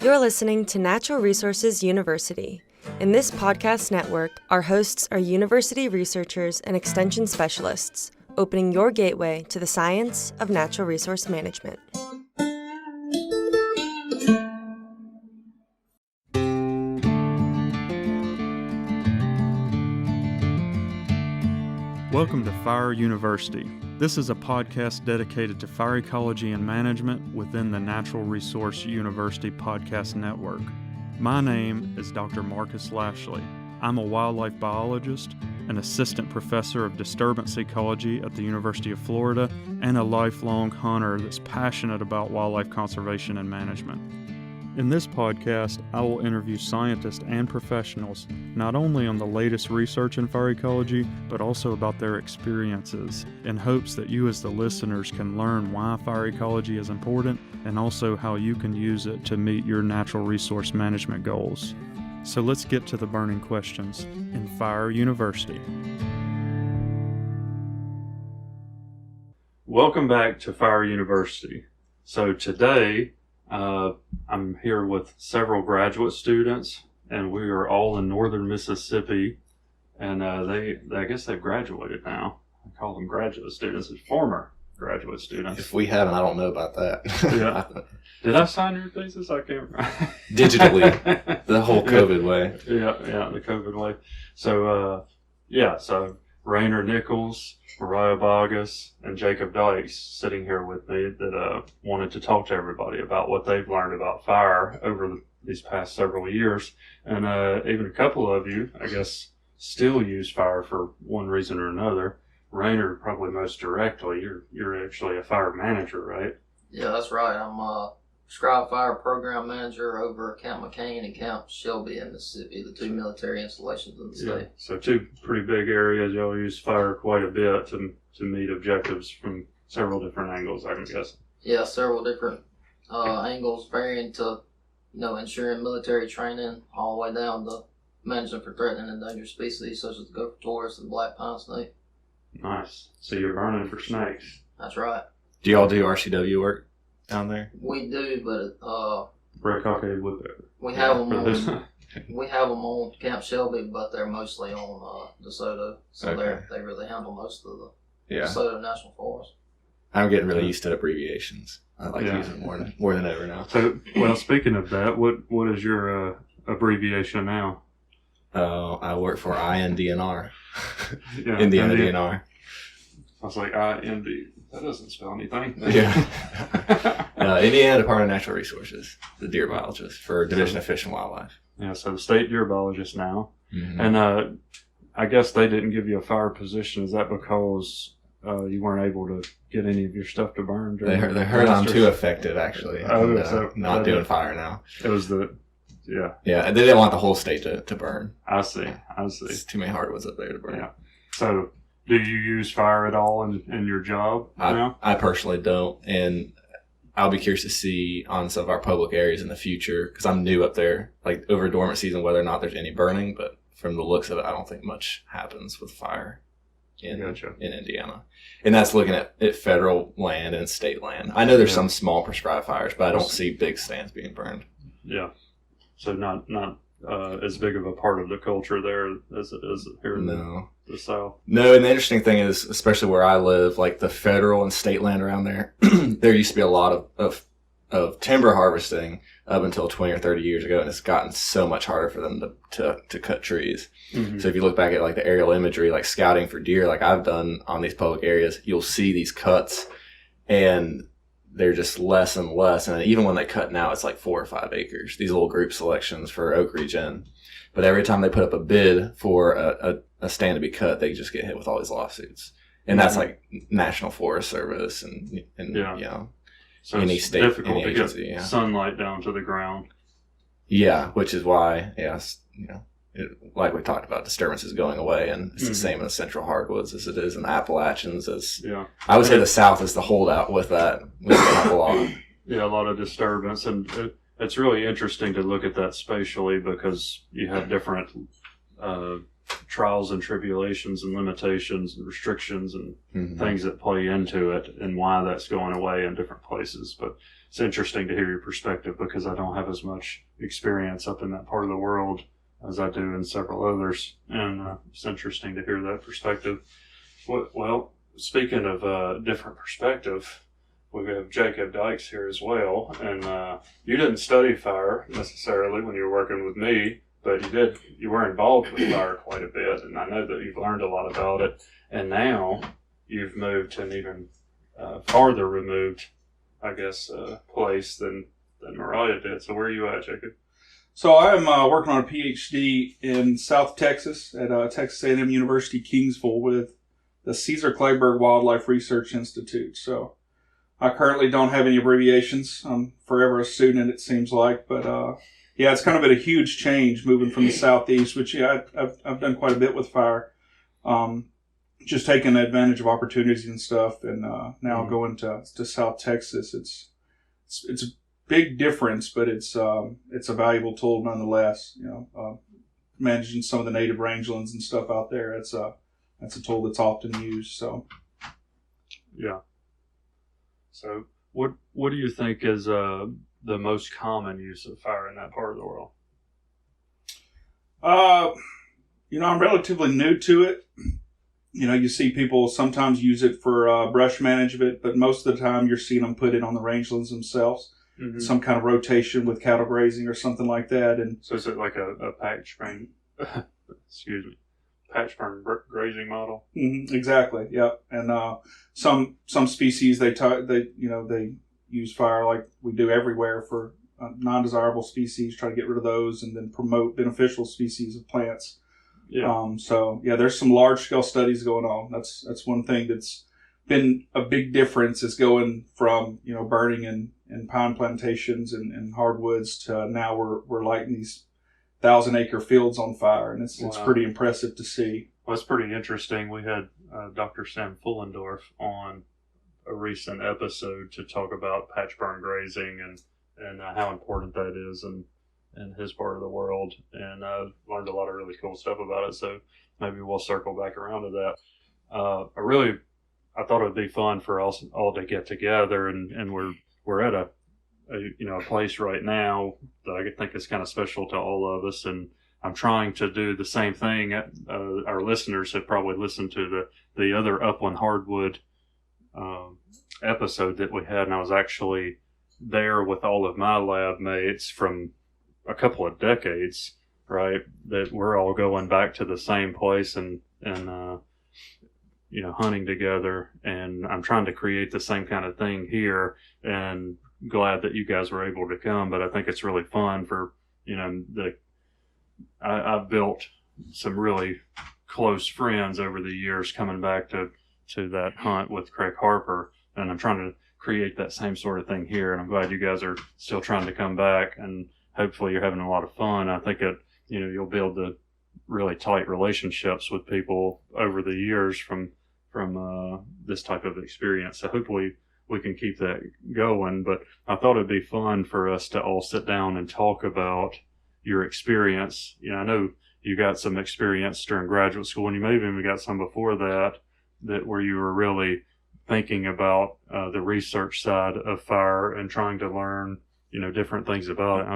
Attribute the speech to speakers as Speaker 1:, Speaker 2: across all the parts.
Speaker 1: You're listening to Natural Resources University. In this podcast network, our hosts are university researchers and extension specialists, opening your gateway to the science of natural resource management.
Speaker 2: Welcome to Fire University. This is a podcast dedicated to fire ecology and management within the Natural Resource University podcast network. My name is Dr. Marcus Lashley. I'm a wildlife biologist, an assistant professor of disturbance ecology at the University of Florida, and a lifelong hunter that's passionate about wildlife conservation and management. In this podcast, I will interview scientists and professionals not only on the latest research in fire ecology, but also about their experiences, in hopes that you as the listeners can learn why fire ecology is important and also how you can use it to meet your natural resource management goals. So let's get to the burning questions in Fire University. Welcome back to Fire University. So today, I'm here with several graduate students, and we are all in northern Mississippi, and I guess they've graduated now. I call them graduate students, as former graduate students.
Speaker 3: If we haven't, I don't know about that.
Speaker 2: Yeah. Did I sign your thesis? I can't remember.
Speaker 3: Digitally, the whole COVID way.
Speaker 2: Yeah, the COVID way. So, so Rainer Nichols, Mariah Bogus, and Jacob Dykes sitting here with me that wanted to talk to everybody about what they've learned about fire over these past several years. And even a couple of you, I guess, still use fire for one reason or another. Rainer, probably most directly, you're actually a fire manager, right?
Speaker 4: Yeah, that's right. I'm a prescribed fire program manager over Camp McCain and Camp Shelby in Mississippi, the two military installations in the state.
Speaker 2: Yeah, so two pretty big areas. Y'all use fire quite a bit to meet objectives from several different angles, I'm guessing.
Speaker 4: Yeah, several different angles, varying to, ensuring military training all the way down to management for threatened and endangered species such as the gopher tortoise and black pine snake.
Speaker 2: Nice. So you're burning for snakes.
Speaker 4: That's right.
Speaker 3: Do y'all do RCW work down there?
Speaker 4: We do, but
Speaker 2: Red cockaded woodpecker.
Speaker 4: we have them on Camp Shelby, but they're mostly on DeSoto, so
Speaker 3: Okay.
Speaker 4: they really handle most of the
Speaker 3: Yeah.
Speaker 4: DeSoto National Forest.
Speaker 3: I'm getting really used to abbreviations. I like
Speaker 2: Yeah.
Speaker 3: using more than ever now.
Speaker 2: So, well, speaking of that, what is your abbreviation now?
Speaker 3: I work for INDNR,
Speaker 2: Yeah,
Speaker 3: Indiana DNR.
Speaker 2: I was like, IND. That doesn't spell anything.
Speaker 3: Yeah. Indiana Department of Natural Resources, the deer biologist for Division of Fish and Wildlife.
Speaker 2: Yeah, so the state deer biologist now.
Speaker 3: Mm-hmm.
Speaker 2: And I guess they didn't give you a fire position. Is that because you weren't able to get any of your stuff to burn?
Speaker 3: They heard I'm too effective, actually.
Speaker 2: Oh,
Speaker 3: and,
Speaker 2: so
Speaker 3: not doing fire now.
Speaker 2: It was yeah.
Speaker 3: Yeah, they didn't want the whole state to burn.
Speaker 2: I see.
Speaker 3: There's too many hardwoods up there to burn.
Speaker 2: Yeah. So, do you use fire at all in your job now?
Speaker 3: I personally don't, and I'll be curious to see on some of our public areas in the future, because I'm new up there, like over dormant season, whether or not there's any burning, but from the looks of it, I don't think much happens with fire in Indiana. And that's looking at federal land and state land. I know there's some small prescribed fires, but I don't see big stands being burned.
Speaker 2: Yeah. So not as big of a part of the culture there as it is here in the South. No,
Speaker 3: and the interesting thing is, especially where I live, like the federal and state land around there, there used to be a lot of timber harvesting up until 20 or 30 years ago, and it's gotten so much harder for them to cut trees. Mm-hmm. So if you look back at like the aerial imagery, like scouting for deer, like I've done on these public areas, you'll see these cuts, and they're just less and less. And even when they cut now, it's like 4 or 5 acres, these little group selections for oak regen. But every time they put up a bid for a stand to be cut, they just get hit with all these lawsuits. And that's like National Forest Service and
Speaker 2: so
Speaker 3: any
Speaker 2: it's
Speaker 3: state,
Speaker 2: difficult
Speaker 3: any
Speaker 2: to
Speaker 3: agency.
Speaker 2: get sunlight down to the ground.
Speaker 3: Yeah, which is why, like we talked about, disturbance is going away, and it's the same in the central hardwoods as it is in the Appalachians. I would say the South is the holdout with that. We have a lot.
Speaker 2: Yeah, a lot of disturbance, and it's really interesting to look at that spatially because you have different trials and tribulations and limitations and restrictions and things that play into it and why that's going away in different places. But it's interesting to hear your perspective because I don't have as much experience up in that part of the world as I do in several others. And it's interesting to hear that perspective. Well, speaking of different perspective, we have Jacob Dykes here as well. And you didn't study fire necessarily when you were working with me, but you were involved with fire quite a bit. And I know that you've learned a lot about it. And now you've moved to an even farther removed, I guess, place than Mariah did. So where are you at, Jacob?
Speaker 5: So I'm working on a PhD in South Texas at Texas A&M University, Kingsville, with the Caesar Kleberg Wildlife Research Institute. So I currently don't have any abbreviations. I'm forever a student, it seems like. But yeah, it's kind of been a huge change moving from the Southeast, which I've done quite a bit with fire. Just taking advantage of opportunities and stuff, and now going to South Texas. It's a big difference, but it's a valuable tool nonetheless. Managing some of the native rangelands and stuff out there, it's a tool that's often used. So
Speaker 2: yeah. So what do you think is the most common use of fire in that part of the world?
Speaker 5: I'm relatively new to it. You see people sometimes use it for brush management, but most of the time you're seeing them put it on the rangelands themselves. Mm-hmm. Some kind of rotation with cattle grazing or something like that. And
Speaker 2: so is it like a patch burn, patch burn grazing model?
Speaker 5: Mm-hmm, exactly. Yep. And some species they use fire like we do everywhere for non-desirable species, try to get rid of those and then promote beneficial species of plants. Yeah. There's some large scale studies going on. That's one thing that's been a big difference is going from, burning in pine plantations and hardwoods to now we're lighting these 1,000-acre fields on fire. And it's pretty impressive to see.
Speaker 2: Well, it's pretty interesting. We had Dr. Sam Fullendorf on a recent episode to talk about patch burn grazing and how important that is in his part of the world, and learned a lot of really cool stuff about it. So maybe we'll circle back around to that. I thought it'd be fun for us all to get together, and we're at a place right now that I think is kind of special to all of us, and I'm trying to do the same thing. Our listeners have probably listened to the other Upland Hardwood episode that we had, and I was actually there with all of my lab mates from a couple of decades, right? That we're all going back to the same place and hunting together, and I'm trying to create the same kind of thing here, and glad that you guys were able to come. But I think it's really fun for I've built some really close friends over the years coming back to that hunt with Craig Harper, and I'm trying to create that same sort of thing here, and I'm glad you guys are still trying to come back, and hopefully you're having a lot of fun. I think you'll build the really tight relationships with people over the years from this type of experience. So hopefully we can keep that going. But I thought it'd be fun for us to all sit down and talk about your experience. I know you got some experience during graduate school, and you may have even got some before that where you were really thinking about the research side of fire and trying to learn different things about it.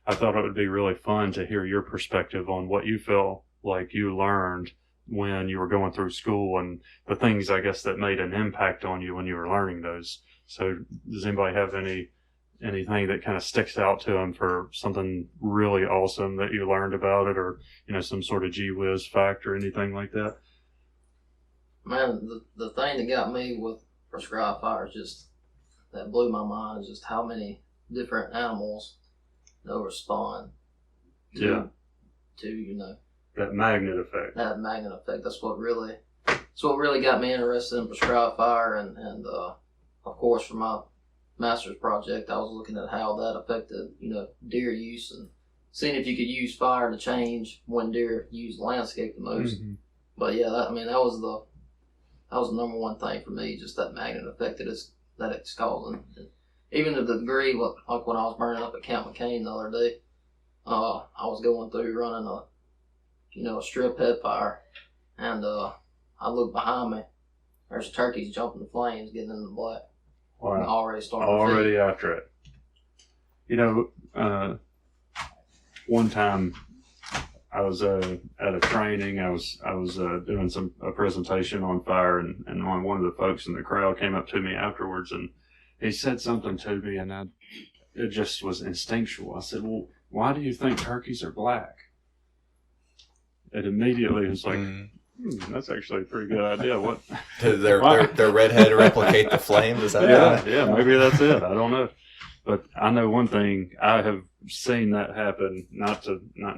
Speaker 2: I thought it would be really fun to hear your perspective on what you feel like you learned when you were going through school and the things, I guess, that made an impact on you when you were learning those. So does anybody have anything that kind of sticks out to them for something really awesome that you learned about it, or, some sort of gee whiz fact or anything like that?
Speaker 4: Man, the thing that got me with prescribed fire that blew my mind is just how many different animals they'll respond to
Speaker 2: that magnet effect.
Speaker 4: That magnet effect. That's what really got me interested in prescribed fire, and of course for my master's project I was looking at how that affected deer use and seeing if you could use fire to change when deer use landscape the most. Mm-hmm. But yeah, that was the number one thing for me, just that magnet effect that it's causing. Even to the degree, like when I was burning up at Camp McCain the other day, I was going through running a strip head fire, and I look behind me. There's turkeys jumping the flames, getting in the black.
Speaker 5: Wow.
Speaker 4: Already starting to
Speaker 5: Already
Speaker 4: feed.
Speaker 5: after it. One time I was at a training. I was doing a presentation on fire, and one of the folks in the crowd came up to me afterwards, and he said something to me, and it just was instinctual. I said, "Well, why do you think turkeys are black?" It immediately was like, that's actually a pretty good idea. What?
Speaker 3: Their redhead replicate the flames? Is that right?
Speaker 5: Yeah, maybe that's it. I don't know. But I know one thing, I have seen that happen, not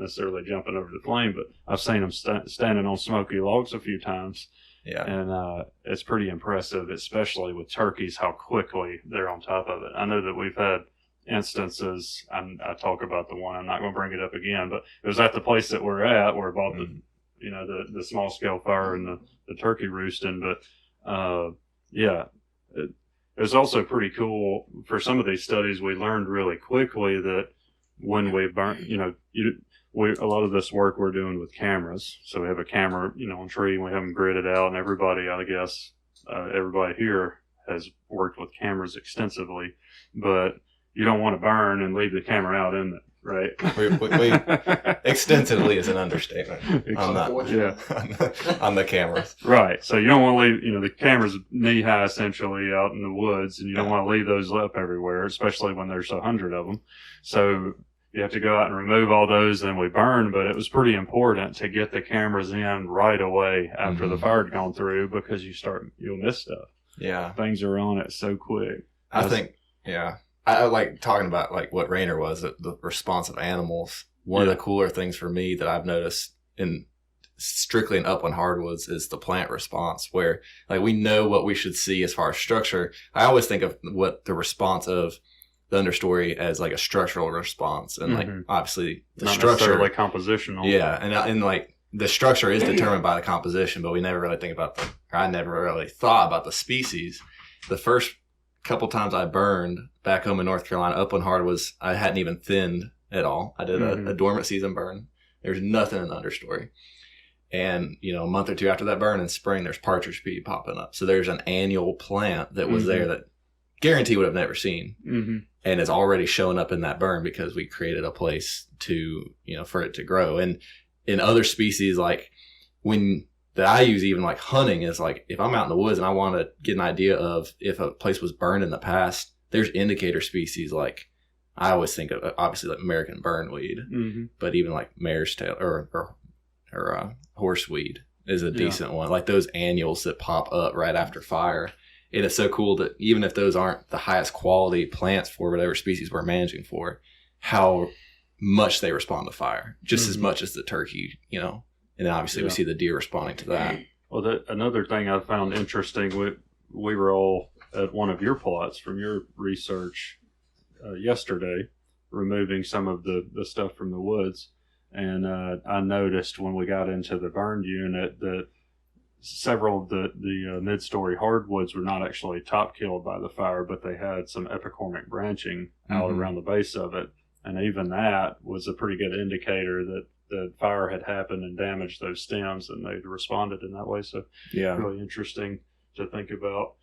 Speaker 5: necessarily jumping over the flame, but I've seen them standing on smoky logs a few times.
Speaker 3: Yeah.
Speaker 5: And it's pretty impressive, especially with turkeys, how quickly they're on top of it. I know that we've had instances, I talk about the one, I'm not going to bring it up again, but it was at the place that we're at where I bought the small scale fire and the turkey roosting. But it was also pretty cool. For some of these studies, we learned really quickly that when we burn, a lot of this work we're doing with cameras. So we have a camera, on tree, and we have them gridded out, and everybody, I guess, everybody here has worked with cameras extensively, but you don't want to burn and leave the camera out in it, right?
Speaker 3: We extensively is an understatement on the cameras.
Speaker 5: Right. So you don't want to leave, the camera's knee high essentially out in the woods, and you don't want to leave those up everywhere, especially when there's 100 of them. So you have to go out and remove all those, and we burn, but it was pretty important to get the cameras in right away after the fire had gone through, because you'll miss stuff.
Speaker 3: Yeah.
Speaker 5: Things are on it so quick.
Speaker 3: I think, I like talking about like what Rainer was, the response of animals. One of the cooler things for me that I've noticed strictly in upland hardwoods is the plant response, where like we know what we should see as far as structure. I always think of what the response of the understory as like a structural response, and like obviously the
Speaker 5: Not
Speaker 3: structure,
Speaker 5: like compositional.
Speaker 3: Yeah, and like the structure is determined by the composition, but we never really think about I never really thought about the species. The first couple times I burned back home in North Carolina, upland hardwoods, I hadn't even thinned at all. I did a dormant season burn. There's nothing in the understory. And, a month or two after that burn in spring, there's partridge pea popping up. So there's an annual plant that was there that guarantee would have never seen. And it's already showing up in that burn because we created a place to, for it to grow. And in other species, like that I use, even like hunting, is like if I'm out in the woods and I want to get an idea of if a place was burned in the past, there's indicator species like I always think of obviously like American burnweed, but even like mare's tail or horseweed is a decent one. Like those annuals that pop up right after fire. And it's so cool that even if those aren't the highest quality plants for whatever species we're managing for, how much they respond to fire, just as much as the turkey, And then obviously we see the deer responding to that.
Speaker 5: Well, another thing I found interesting, we were all at one of your plots from your research yesterday, removing some of the stuff from the woods. And I noticed when we got into the burned unit that several of the mid-story hardwoods were not actually top killed by the fire, but they had some epicormic branching out around the base of it. And even that was a pretty good indicator that the fire had happened and damaged those stems, and they'd responded in that way. So really interesting to think about.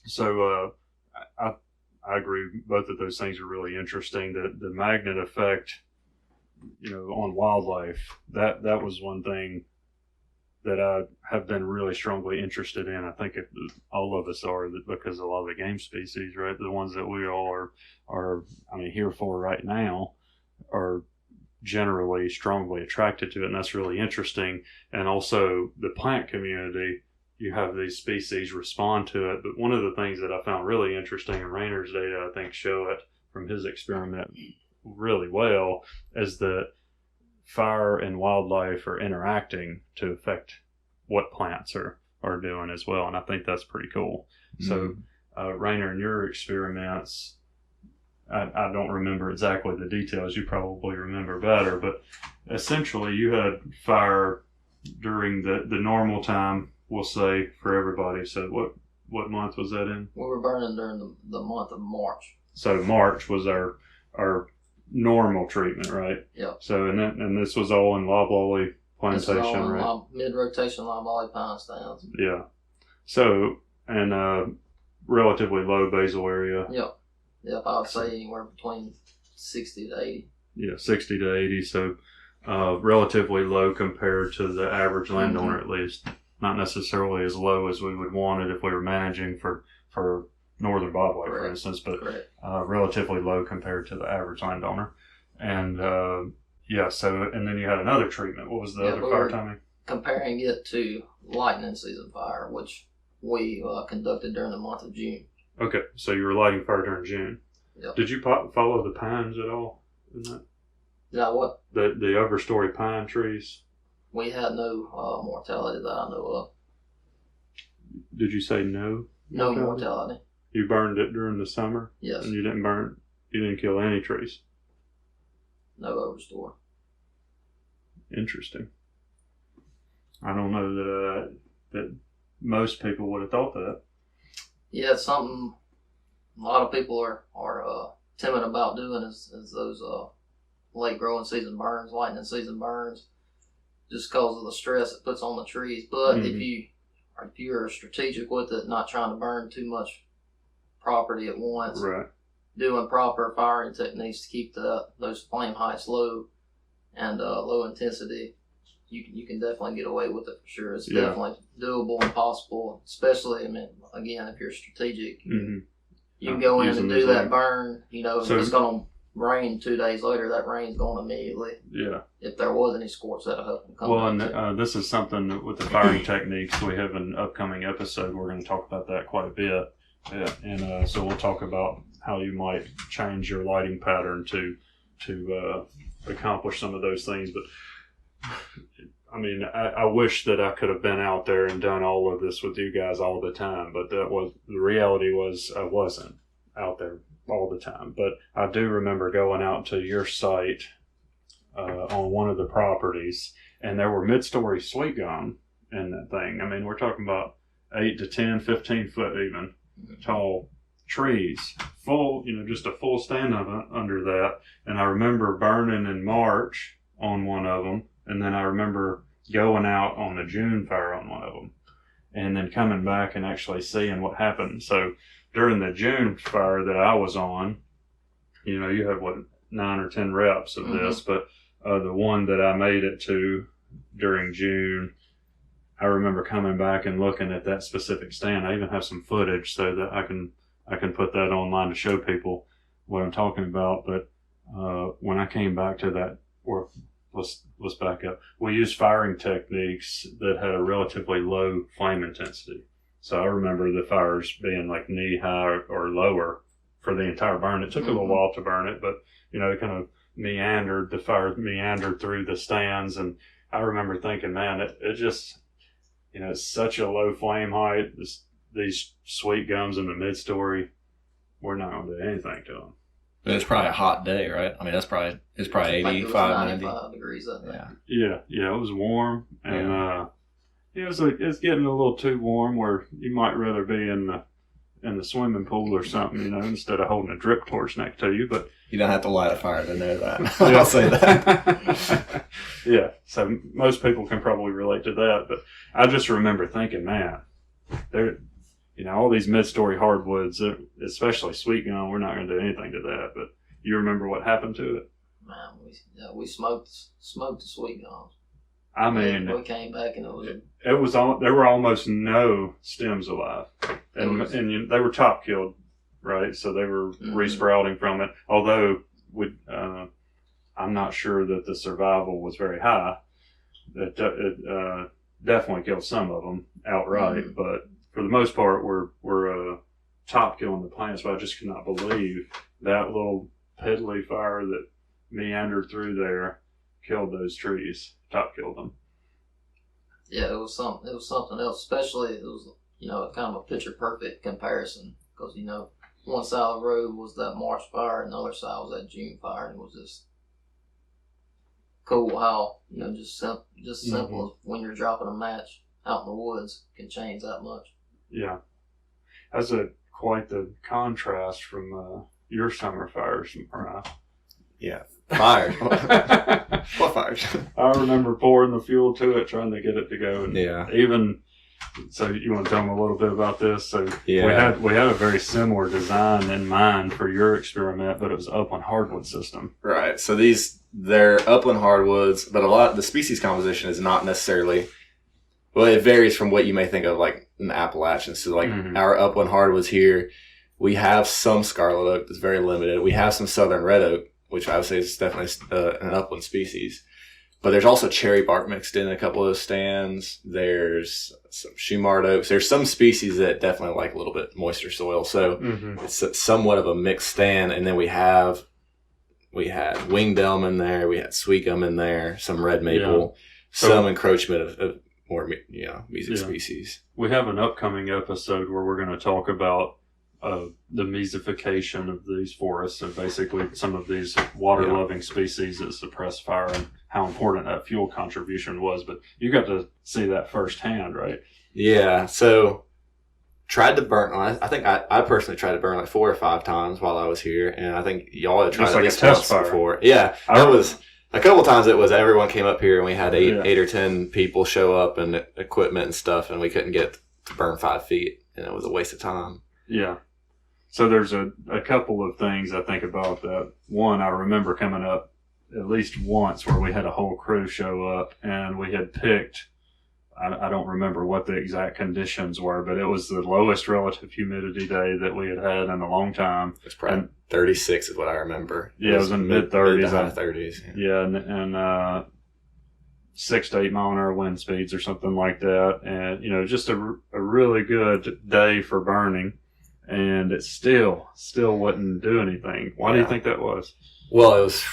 Speaker 5: So I agree. Both of those things are really interesting. The magnet effect, on wildlife, that was one thing that I have been really strongly interested in. I think all of us are, because a lot of the game species, right, the ones that we all are here for right now, are generally strongly attracted to it, and that's really interesting. And also the plant community, you have these species respond to it. But one of the things that I found really interesting, and Rainer's data I think show it from his experiment really well, is that fire and wildlife are interacting to affect what plants are doing as well, and I think that's pretty cool. So Rainer, in your experiments, I don't remember exactly the details. You probably remember better, but essentially you had fire during the normal time, we'll say, for everybody. So what month was that in?
Speaker 4: We were burning during the month of March.
Speaker 5: So March was our
Speaker 2: normal treatment, right?
Speaker 4: Yep.
Speaker 2: So, and this was all in loblolly plantation,
Speaker 4: This is all in
Speaker 2: right?
Speaker 4: mid-rotation loblolly pine stands.
Speaker 2: Yeah. So, and relatively low basal area.
Speaker 4: Yep. Yep, I would say anywhere between 60 to 80.
Speaker 2: Yeah, 60 to 80. So, relatively low compared to the average landowner, at least. Not necessarily as low as we would want it if we were managing for northern bobwhite, for instance, but relatively low compared to the average landowner. And so, and then you had another treatment. What was the other fire timing?
Speaker 4: Comparing it to lightning season fire, which we conducted during the month of June.
Speaker 2: Okay, so you were lighting fire during June.
Speaker 4: Yep.
Speaker 2: Did you follow the pines at all in that?
Speaker 4: Is that what?
Speaker 2: The overstory pine trees?
Speaker 4: We had no mortality that I know of.
Speaker 2: Did you say no?
Speaker 4: No mortality.
Speaker 2: You burned it during the summer?
Speaker 4: Yes.
Speaker 2: And you didn't kill any trees?
Speaker 4: No overstore.
Speaker 2: Interesting. I don't know that most people would have thought that.
Speaker 4: Yeah, it's something a lot of people are timid about doing is those late growing season burns, lightning season burns, just because of the stress it puts on the trees. But if you're strategic with it, not trying to burn too much property at once,
Speaker 2: right,
Speaker 4: doing proper firing techniques to keep those flame heights low and low intensity, you can definitely get away with it for sure. It's definitely doable and possible, especially, I mean, again, if you're strategic. You can go in and do that burn, if it's going to rain 2 days later, that rain's going immediately. Yeah. If there was any scorch, that'll help them come back.
Speaker 2: Well, and this is something that with the firing techniques, we have an upcoming episode. We're going to talk about that quite a bit. Yeah. And so we'll talk about how you might change your lighting pattern to accomplish some of those things. But I mean, I wish that I could have been out there and done all of this with you guys all the time, but the reality was I wasn't out there all the time. But I do remember going out to your site on one of the properties, and there were mid-story sweet gum in that thing. I mean, we're talking about 8 to 10, 15 foot even tall trees, full, just a full stand of it under that. And I remember burning in March on one of them. And then I remember going out on the June fire on one of them and then coming back and actually seeing what happened. So during the June fire that I was on, you have 9 or 10 reps of this, but the one that I made it to during June, I remember coming back and looking at that specific stand. I even have some footage so that I can put that online to show people what I'm talking about. But when I came back to that, let's back up. We used firing techniques that had a relatively low flame intensity. So I remember the fires being like knee high or lower for the entire burn. It took a little while to burn it, but it kind of meandered. The fire meandered through the stands, and I remember thinking, man, it just, it's such a low flame height. These sweet gums in the mid-story, we're not going to do anything to them.
Speaker 3: But it's probably a hot day, right? I mean, it's probably 85,
Speaker 4: 95 degrees that day.
Speaker 2: Yeah, it was warm, and it's getting a little too warm where you might rather be in the swimming pool or something, instead of holding a drip torch next to you. But
Speaker 3: you don't have to light a fire to know that. I'll say that.
Speaker 2: Yeah, so most people can probably relate to that. But I just remember thinking, man, all these mid-story hardwoods, especially sweet gum, we're not going to do anything to that. But you remember what happened to it?
Speaker 4: Man, we smoked the sweet gums.
Speaker 2: I mean,
Speaker 4: we came back and
Speaker 2: it was there were almost no stems alive, and they were top killed, right? So they were resprouting from it. Although I'm not sure that the survival was very high. It definitely killed some of them outright, but for the most part, we're top killing the plants. But I just cannot believe that little piddly fire that meandered through there killed those trees. Top killed them.
Speaker 4: Yeah, it was something else. Especially it was kind of a picture perfect comparison because one side of the road was that March fire and the other side was that June fire, and it was just cool how just simple as when you're dropping a match out in the woods can change that much.
Speaker 2: Yeah, that's quite the contrast from your summer fires, Mariah.
Speaker 3: Yeah. Fires. What fires?
Speaker 2: I remember pouring the fuel to it, trying to get it to go. And even, so you want to tell them a little bit about this? So we had a very similar design in mind for your experiment, but it was upland hardwood system.
Speaker 3: Right. So they're upland hardwoods, but a lot of the species composition is not necessarily, well, it varies from what you may think of like an Appalachian. So like our upland hardwoods here, we have some scarlet oak that's very limited. We have some southern red oak, which I would say is definitely an upland species. But there's also cherry bark mixed in a couple of those stands. There's some Shumard oaks. There's some species that definitely like a little bit moister soil. So it's somewhat of a mixed stand. And then we had winged elm in there. We had sweet gum in there, some red maple, some encroachment of more, mesic species.
Speaker 2: We have an upcoming episode where we're going to talk about the mesification of these forests and basically some of these water-loving species that suppress fire and how important that fuel contribution was. But you got to see that firsthand, right?
Speaker 3: Yeah. So tried to burn. I think I personally tried to burn like 4 or 5 times while I was here, and I think y'all had tried
Speaker 2: just like
Speaker 3: at least
Speaker 2: a test
Speaker 3: once
Speaker 2: fire
Speaker 3: before. Yeah, it was a couple times. It was everyone came up here and we had 8 or 10 people show up and equipment and stuff, and we couldn't get to burn 5 feet, and it was a waste of time.
Speaker 2: Yeah. So there's a couple of things I think about that. One, I remember coming up at least once where we had a whole crew show up and we had picked, I don't remember what the exact conditions were, but it was the lowest relative humidity day that we had in a long time.
Speaker 3: It's probably 36 is what I remember.
Speaker 2: Yeah, it was in mid-30s.
Speaker 3: Mid to high 30s.
Speaker 2: Yeah, and 6 to 8 mile an hour wind speeds or something like that. And, just a really good day for burning. And it still wouldn't do anything. Why do you think that was?
Speaker 3: Well, it was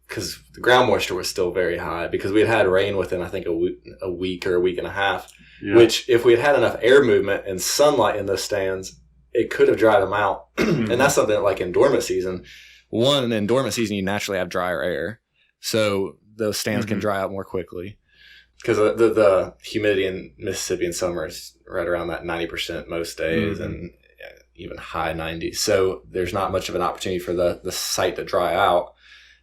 Speaker 3: because the ground moisture was still very high because we had rain within, I think, a week or a week and a half, which if we had enough air movement and sunlight in those stands, it could have dried them out. And that's something that, like in dormant season, in dormant season, you naturally have drier air. So those stands can dry out more quickly because the humidity in Mississippi in summer is right around that 90% most days and even high 90s. So there's not much of an opportunity for the site to dry out.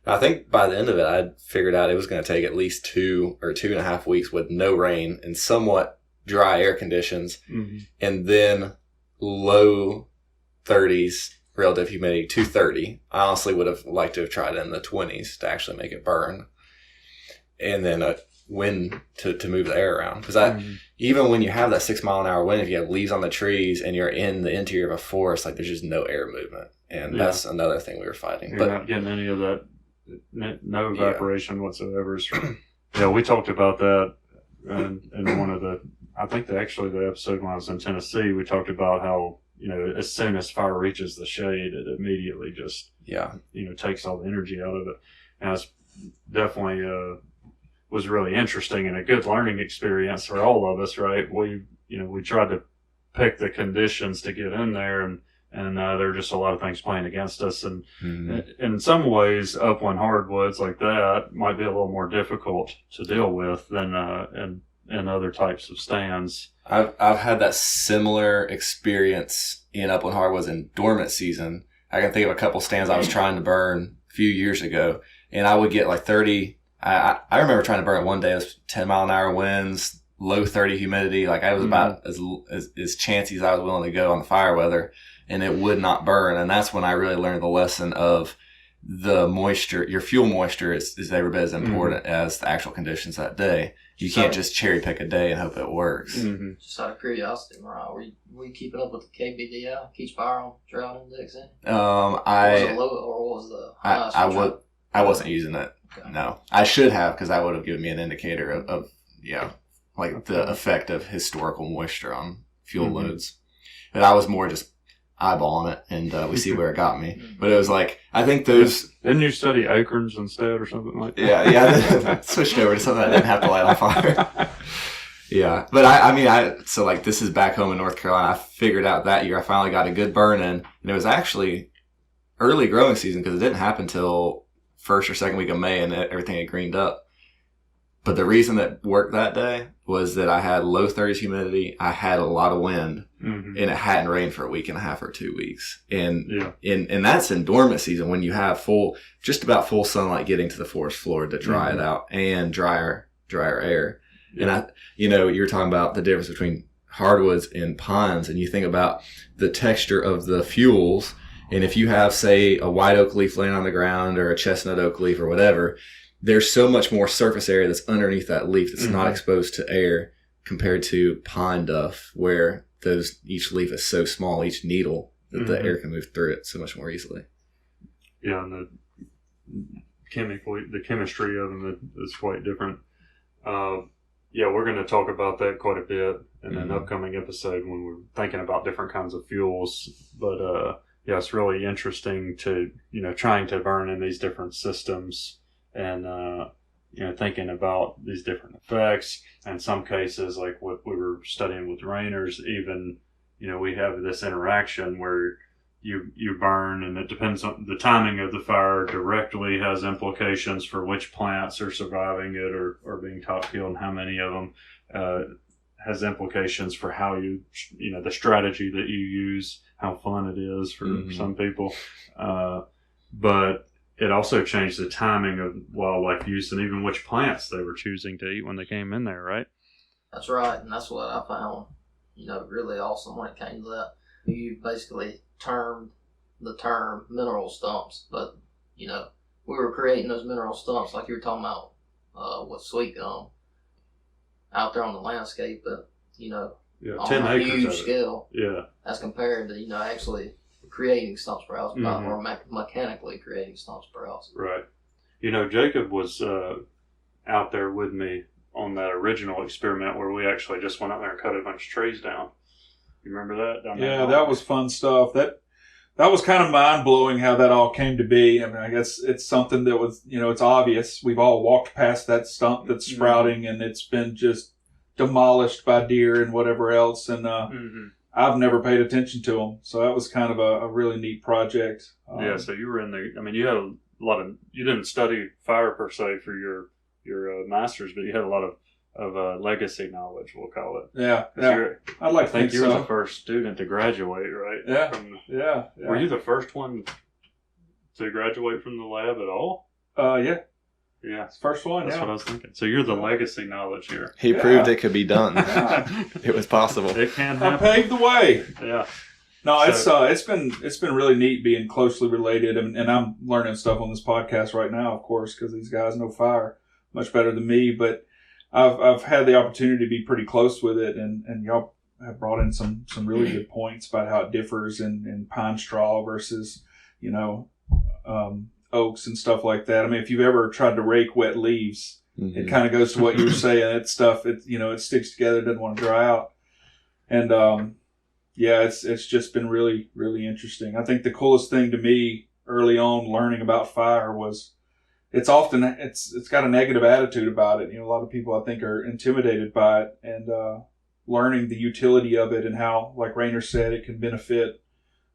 Speaker 3: And I think by the end of it, I figured out it was going to take at least 2 or 2.5 weeks with no rain and somewhat dry air conditions. And then low 30s relative humidity to 30. I honestly would have liked to have tried it in the 20s to actually make it burn. And then a wind to move the air around. Because even when you have that 6 mile an hour wind, if you have leaves on the trees and you're in the interior of a forest, like there's just no air movement. And that's another thing we were fighting.
Speaker 2: You're not getting any of that, no evaporation whatsoever. We talked about that in one of I think the episode when I was in Tennessee, we talked about how, as soon as fire reaches the shade, it immediately just, takes all the energy out of it. And it's definitely, was really interesting and a good learning experience for all of us, right? We tried to pick the conditions to get in there and there are just a lot of things playing against us. And in some ways, upland hardwoods like that might be a little more difficult to deal with than in other types of stands.
Speaker 3: I've had that similar experience in upland hardwoods in dormant season. I can think of a couple stands I was trying to burn a few years ago, and I would get like 30. I remember trying to burn it one day. It was 10 mile an hour winds, low 30 humidity. Like I was about as chancy as I was willing to go on the fire weather, and it would not burn. And that's when I really learned the lesson of the moisture. Your fuel moisture is every bit as important as the actual conditions that day. You can't just cherry pick a day and hope it works.
Speaker 4: Just out of curiosity, Mariah, were you keeping up with the KBDI, Keeps Fire on Drought Index? Was it low or was the highest?
Speaker 3: I wasn't using it. Okay. No, I should have, because that would have given me an indicator of the effect of historical moisture on fuel loads. But I was more just eyeballing it, and we see where it got me. But it was like, I think those...
Speaker 2: Didn't you study acorns instead or something like that?
Speaker 3: Yeah, I switched over to something I didn't have to light on fire. Yeah, but so like this is back home in North Carolina. I figured out that year I finally got a good burn in, and it was actually early growing season because it didn't happen till first or second week of May, and everything had greened up. But the reason that worked that day was that I had low 30s humidity. I had a lot of wind,
Speaker 2: Mm-hmm.
Speaker 3: and it hadn't rained for a week and a half or 2 weeks. And
Speaker 2: Yeah.
Speaker 3: and that's in dormant season when you have just about full sunlight getting to the forest floor to dry it out, and drier air.
Speaker 2: Yeah.
Speaker 3: And you're talking about the difference between hardwoods and pines, and you think about the texture of the fuels. And if you have, say, a white oak leaf laying on the ground or a chestnut oak leaf or whatever, there's so much more surface area that's underneath that leaf that's not exposed to air compared to pine duff, where each leaf is so small, each needle, that the air can move through it so much more easily.
Speaker 2: Yeah, and the chemistry of them is quite different. Yeah, we're going to talk about that quite a bit in an upcoming episode when we're thinking about different kinds of fuels. But yeah, it's really interesting to trying to burn in these different systems. And, thinking about these different effects. In some cases, like what we were studying with Rainers, even, we have this interaction where you burn, and it depends on the timing of the fire directly has implications for which plants are surviving it or being top killed, and how many of them has implications for how the strategy that you use, how fun it is for some people. But it also changed the timing of wildlife use and even which plants they were choosing to eat when they came in there, right?
Speaker 4: That's right, and that's what I found, really awesome when it came to that. You basically termed the term mineral stumps, but, we were creating those mineral stumps like you were talking about with sweet gum out there on the landscape, but, on
Speaker 2: 10
Speaker 4: a
Speaker 2: acres
Speaker 4: huge
Speaker 2: of it.
Speaker 4: scale.
Speaker 2: Yeah.
Speaker 4: As compared to, actually creating stump sprouts, or mechanically creating stump sprouts.
Speaker 2: Right. Jacob was out there with me on that original experiment where we actually just went out there and cut a bunch of trees down. You remember that?
Speaker 5: Yeah, that was fun stuff. That was kind of mind-blowing how that all came to be. I mean, I guess it's something that was, it's obvious. We've all walked past that stump that's sprouting, and it's been just demolished by deer and whatever else. And I've never paid attention to them. So that was kind of a really neat project.
Speaker 2: Yeah, so you were in there. I mean, you had a lot of, you didn't study fire per se for your master's, but you had a lot of legacy knowledge, we'll call it.
Speaker 5: Yeah. I'd
Speaker 2: I
Speaker 5: like to
Speaker 2: think
Speaker 5: think
Speaker 2: you were
Speaker 5: so.
Speaker 2: the first student to graduate, right?
Speaker 5: Yeah.
Speaker 2: Were you the first one to graduate from the lab at all?
Speaker 5: Yeah.
Speaker 2: Yeah.
Speaker 5: It's the first one,
Speaker 2: That's what I was thinking. So you're the legacy knowledge here.
Speaker 3: He proved it could be done.
Speaker 5: Yeah.
Speaker 3: It was possible.
Speaker 2: It can
Speaker 5: I
Speaker 2: happen.
Speaker 5: paved the way.
Speaker 2: Yeah.
Speaker 5: No, it's been really neat being closely related, and I'm learning stuff on this podcast right now, of course, because these guys know fire much better than me. But I've had the opportunity to be pretty close with it, and y'all have brought in some really good points about how it differs in pine straw versus oaks and stuff like that. I mean, if you've ever tried to rake wet leaves, it kind of goes to what you were saying. That stuff, it sticks together, doesn't want to dry out, and yeah, it's just been really, really interesting. I think the coolest thing to me early on learning about fire was it's got a negative attitude about it. A lot of people I think are intimidated by it, and learning the utility of it and how, like Rainer said, it can benefit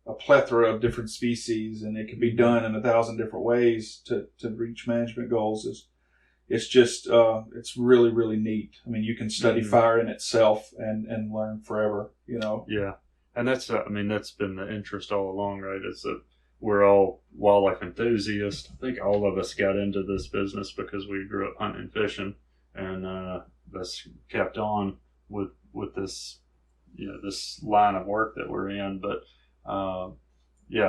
Speaker 5: a plethora of different species, and it can be done in 1,000 different ways to reach management goals. It's really, really neat. I mean, you can study fire in itself and learn forever,
Speaker 2: Yeah. And that's been the interest all along, right? Is that we're all wildlife enthusiasts. I think all of us got into this business because we grew up hunting and fishing, and that's kept on with this, this line of work that we're in. But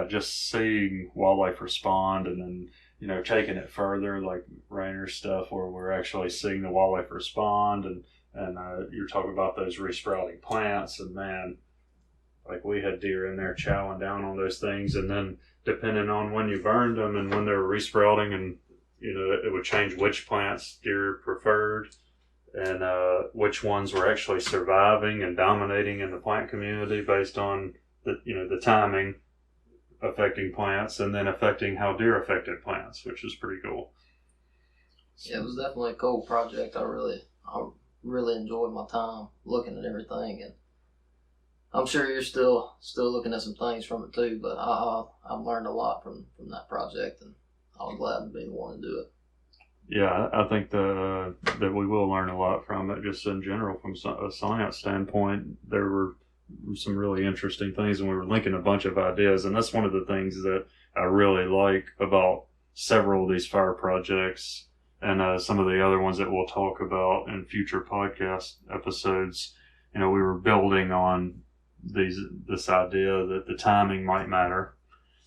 Speaker 2: just seeing wildlife respond, and then taking it further, like Rainer's stuff, where we're actually seeing the wildlife respond, and you're talking about those resprouting plants, and man, like we had deer in there chowing down on those things, and then depending on when you burned them and when they were resprouting, and it would change which plants deer preferred, and which ones were actually surviving and dominating in the plant community based on the timing affecting plants, and then affecting how deer affected plants, which is pretty cool.
Speaker 4: Yeah, it was definitely a cool project. I really enjoyed my time looking at everything, and I'm sure you're still looking at some things from it too. But I've learned a lot from that project, and I was glad to be the one to do it.
Speaker 2: Yeah, I think that we will learn a lot from it, just in general, from a science standpoint. There were some really interesting things, and we were linking a bunch of ideas, and that's one of the things that I really like about several of these fire projects, and some of the other ones that we'll talk about in future podcast episodes. We were building on this idea that the timing might matter,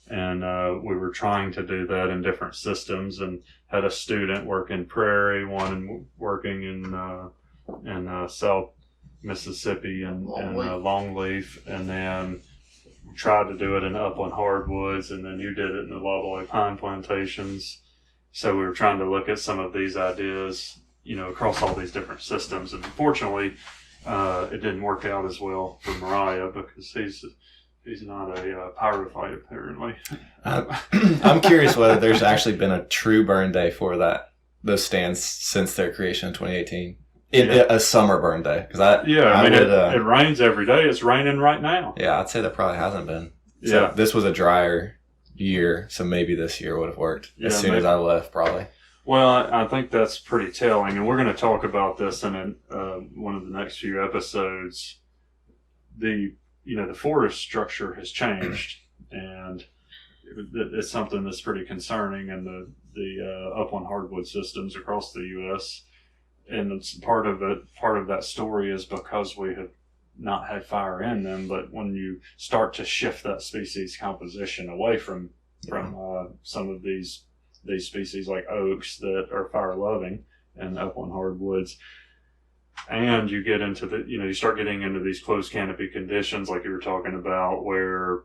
Speaker 2: and we were trying to do that in different systems, and had a student work in Prairie, one working in South Mississippi and Longleaf, and then tried to do it in upland hardwoods, and then you did it in the loblolly pine plantations. So we were trying to look at some of these ideas, across all these different systems, and unfortunately, it didn't work out as well for Mariah because he's not a pyrophite, apparently.
Speaker 3: I'm curious whether there's actually been a true burn day for those stands since their creation in 2018. A summer burn day.
Speaker 2: It rains every day. It's raining right now.
Speaker 3: Yeah, I'd say there probably hasn't been. So this was a drier year, so maybe this year would have worked as soon as I left, probably.
Speaker 2: Well, I think that's pretty telling, and we're going to talk about this in one of the next few episodes. The forest structure has changed, and it's something that's pretty concerning in the upland hardwood systems across the U.S. And it's part of that story is because we have not had fire in them. But when you start to shift that species composition away from some of these species like oaks that are fire loving and upland hardwoods, and you get into you start getting into these closed canopy conditions like you were talking about, where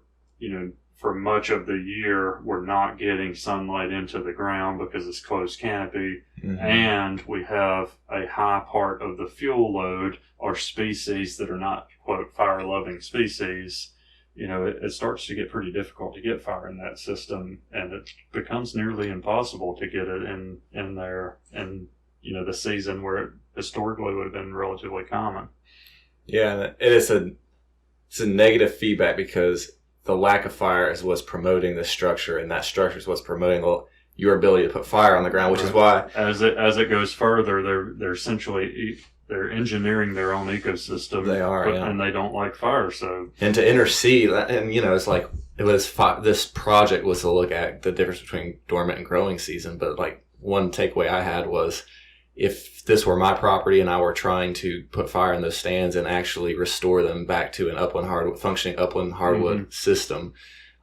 Speaker 2: for much of the year we're not getting sunlight into the ground because it's closed canopy, and we have a high part of the fuel load are species that are not, quote, fire loving species. It starts to get pretty difficult to get fire in that system, and it becomes nearly impossible to get it in there in the season where it historically would have been relatively common.
Speaker 3: Yeah, and it's a negative feedback because the lack of fire is what's promoting the structure, and that structure is what's promoting your ability to put fire on the ground, which is why
Speaker 2: as it goes further, they're essentially they're engineering their own ecosystem.
Speaker 3: They are,
Speaker 2: and they don't like fire. So
Speaker 3: and to intercede, and it's like this project was to look at the difference between dormant and growing season. But like one takeaway I had was, if this were my property and I were trying to put fire in those stands and actually restore them back to an functioning upland hardwood system,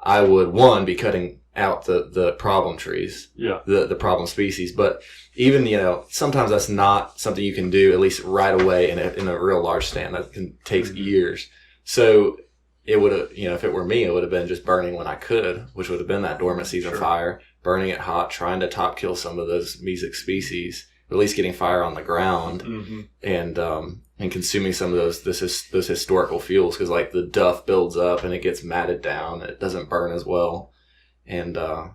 Speaker 3: I would, be cutting out the problem trees, the problem species. But even, sometimes that's not something you can do, at least right away in a real large stand. That can take years. So it would have, if it were me, it would have been just burning when I could, which would have been that dormant season fire, burning it hot, trying to top kill some of those mesic species, at least getting fire on the ground, and consuming some of those historical fuels, because like the duff builds up and it gets matted down, it doesn't burn as well. And I've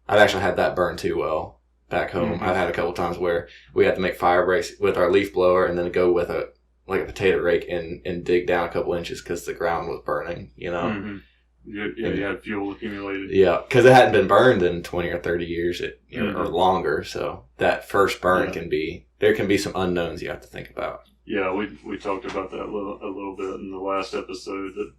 Speaker 3: actually had that burn too well back home. I've had a couple times where we had to make fire breaks with our leaf blower and then go with a potato rake and dig down a couple inches because the ground was burning. You
Speaker 2: had fuel accumulated.
Speaker 3: Yeah, because it hadn't been burned in 20 or 30 years or longer. So that first burn there can be some unknowns you have to think about.
Speaker 2: Yeah, we talked about that a little bit in the last episode, that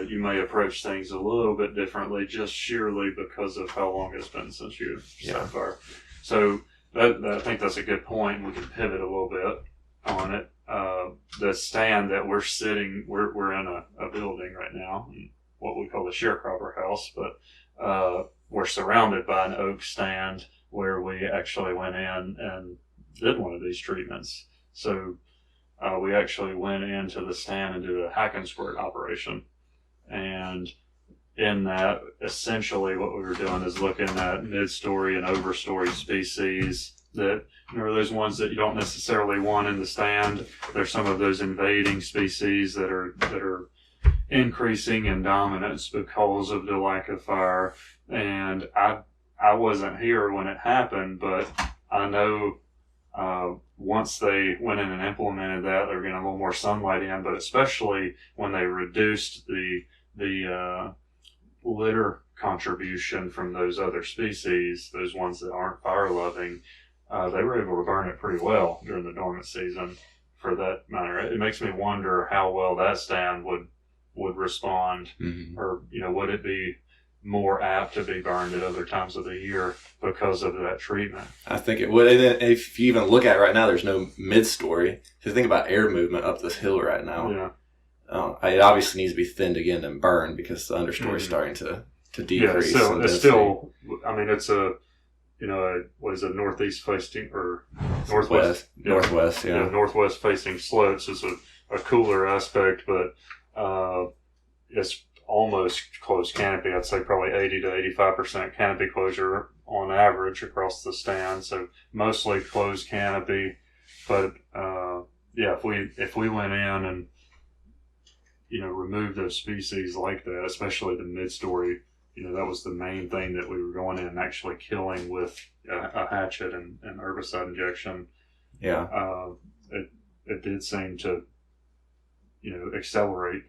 Speaker 2: you may approach things a little bit differently just sheerly because of how long it's been since you set fire. So I think that's a good point. We can pivot a little bit on it. The stand that we're in a building right now, what we call the sharecropper house, but we're surrounded by an oak stand where we actually went in and did one of these treatments. So we actually went into the stand and did a hack and squirt operation. And in that, essentially what we were doing is looking at mid-story and overstory species that are those ones that you don't necessarily want in the stand. There's some of those invading species that are increasing in dominance because of the lack of fire. And I wasn't here when it happened, but I know once they went in and implemented that, they were getting a little more sunlight in, but especially when they reduced the litter contribution from those other species, those ones that aren't fire loving, they were able to burn it pretty well during the dormant season for that matter. It makes me wonder how well that stand would respond, or, would it be more apt to be burned at other times of the year because of that treatment?
Speaker 3: I think it would. And then if you even look at it right now, there's no mid-story. Because think about air movement up this hill right now.
Speaker 2: Yeah.
Speaker 3: It obviously needs to be thinned again and burned because the understory is starting to decrease.
Speaker 2: Yeah, so it's still, I mean, it's what is it, northeast facing or northwest?
Speaker 3: Northwest, yeah.
Speaker 2: Northwest facing slopes is a cooler aspect, but it's almost closed canopy. I'd say probably 80 to 85% canopy closure on average across the stand. So mostly closed canopy. But if we went in and removed those species like that, especially the mid-story, that was the main thing that we were going in and actually killing with a hatchet and herbicide injection.
Speaker 3: Yeah.
Speaker 2: It did seem to accelerate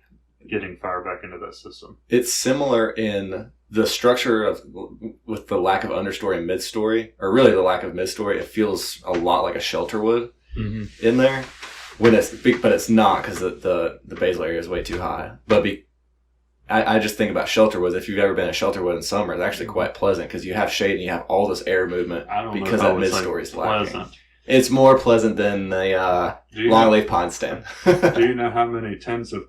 Speaker 2: getting fire back into that system.
Speaker 3: It's similar in the structure with the lack of understory and midstory, or really the lack of midstory. It feels a lot like a shelter wood in there, but it's not because the basal area is way too high. But I just think about shelter woods. If you've ever been a shelter wood in summer, it's actually quite pleasant because you have shade and you have all this air movement because that midstory is lacking. Pleasant. It's more pleasant than the longleaf pine stem.
Speaker 2: Do you know how many tens of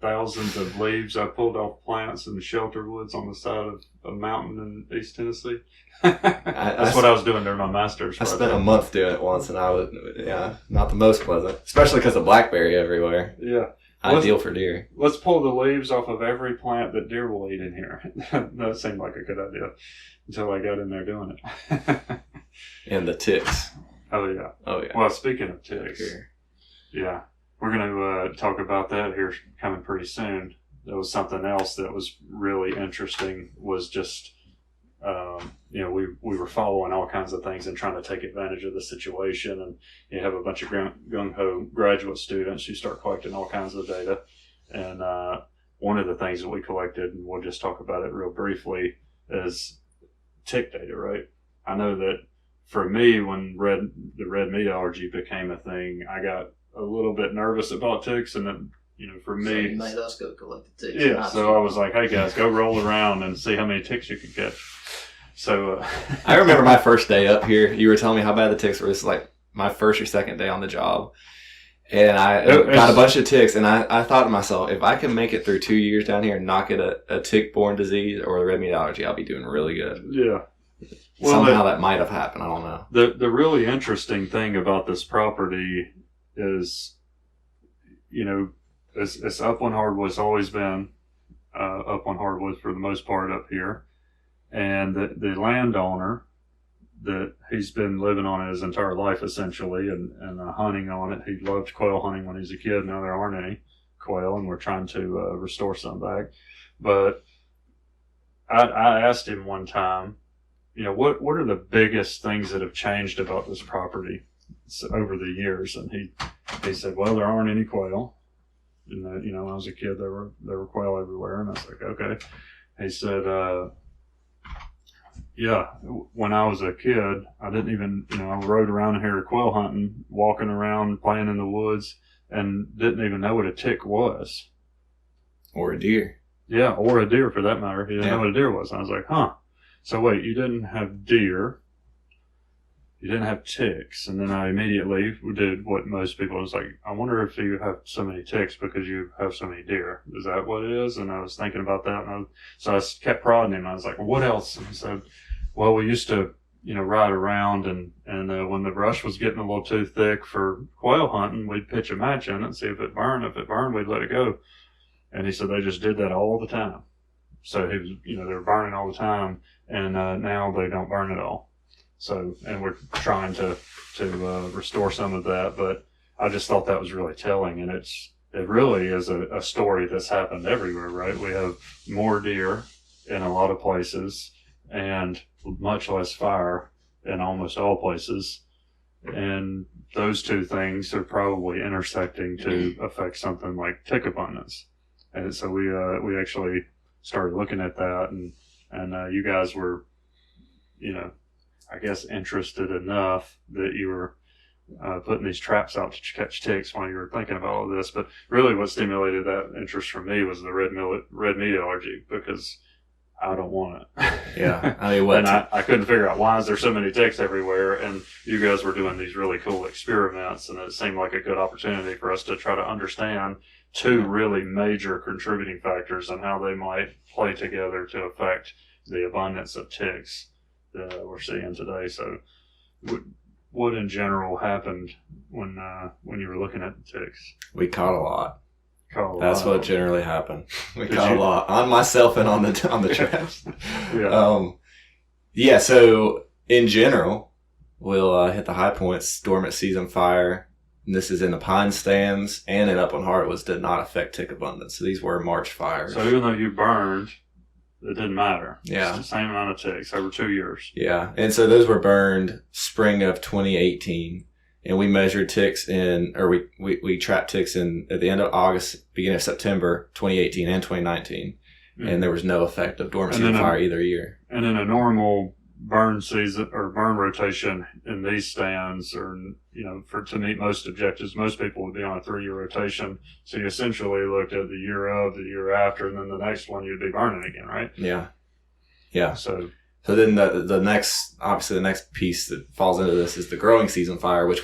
Speaker 2: thousands of leaves I pulled off plants in the shelter woods on the side of a mountain in East Tennessee? That's what I was doing during my master's.
Speaker 3: I spent a month doing it once, and I was, not the most pleasant, especially because of blackberry everywhere.
Speaker 2: Yeah.
Speaker 3: Ideal for deer.
Speaker 2: Let's pull the leaves off of every plant that deer will eat in here. That seemed like a good idea until I got in there doing it.
Speaker 3: And the ticks.
Speaker 2: Oh, yeah. Well, speaking of ticks, yeah, we're going to talk about that here coming pretty soon. There was something else that was really interesting, was just, we were following all kinds of things and trying to take advantage of the situation. And you have a bunch of gung-ho graduate students who start collecting all kinds of data. And one of the things that we collected, and we'll just talk about it real briefly, is tick data, right? I know that for me, when the red meat allergy became a thing, I got a little bit nervous about ticks, and then, for me... So you
Speaker 4: made us go collect the ticks.
Speaker 2: Yeah, so I was like, hey guys, go roll around and see how many ticks you can catch. So...
Speaker 3: I remember my first day up here, you were telling me how bad the ticks were. This is like my first or second day on the job. And I got a bunch of ticks, and I thought to myself, if I can make it through 2 years down here and not get a tick-borne disease or a red meat allergy, I'll be doing really good.
Speaker 2: Yeah.
Speaker 3: Well, somehow that might have happened. I don't know.
Speaker 2: The really interesting thing about this property is, it's upland hardwoods. It's always been upland hardwoods for the most part up here. And the landowner, that he's been living on it his entire life essentially, and hunting on it. He loved quail hunting when he was a kid. Now there aren't any quail, and we're trying to restore some back. But I asked him one time, what are the biggest things that have changed about this property over the years? And he said, well, there aren't any quail. And when I was a kid, there were quail everywhere. And I was like, okay. He said, when I was a kid, I didn't even, I rode around here quail hunting, walking around, playing in the woods, and didn't even know what a tick was.
Speaker 3: Or a deer.
Speaker 2: Yeah, or a deer for that matter. He didn't know what a deer was. And I was like, huh. So wait, you didn't have deer, you didn't have ticks, and then I immediately did what most people was like, I wonder if you have so many ticks because you have so many deer. Is that what it is? And I was thinking about that, and so I kept prodding him. I was like, well, what else? And he said, well, we used to, ride around, and when the brush was getting a little too thick for quail hunting, we'd pitch a match in it and see if it burned. If it burned, we'd let it go. And he said they just did that all the time. So he was, they were burning all the time, and now they don't burn at all. So, and we're trying to restore some of that, but I just thought that was really telling, and it really is a story that's happened everywhere, right? We have more deer in a lot of places, and much less fire in almost all places, and those two things are probably intersecting to affect something like tick abundance. And so we actually started looking at that, and you guys were, I guess, interested enough that you were putting these traps out to catch ticks while you were thinking about all this. But really what stimulated that interest for me was the red meat allergy, because I don't want it.
Speaker 3: Yeah. I mean, what?
Speaker 2: And I couldn't figure out, why is there so many ticks everywhere? And you guys were doing these really cool experiments, and it seemed like a good opportunity for us to try to understand two really major contributing factors and how they might play together to affect the abundance of ticks that we're seeing today. So what in general happened when you were looking at the ticks?
Speaker 3: We caught a lot. That's what generally happened. We caught a lot on myself and on the traps.
Speaker 2: Yeah.
Speaker 3: So in general, we'll hit the high points. Dormant season fire. And this is in the pine stands and in upland hardwoods, did not affect tick abundance. So these were March fires.
Speaker 2: So even though you burned, it didn't matter.
Speaker 3: Yeah.
Speaker 2: It's the same amount of ticks over 2 years.
Speaker 3: Yeah. And so those were burned spring of 2018. And we measured ticks we trapped ticks at the end of August, beginning of September 2018 and 2019. Mm-hmm. And there was no effect of dormant season fire either year.
Speaker 2: And in a normal burn season or burn rotation in these stands, or, to meet most objectives, most people would be on a 3-year rotation. So you essentially looked at the year after, and then the next one you'd be burning again, right?
Speaker 3: Yeah. Yeah.
Speaker 2: So
Speaker 3: then the next piece that falls into this is the growing season fire, which,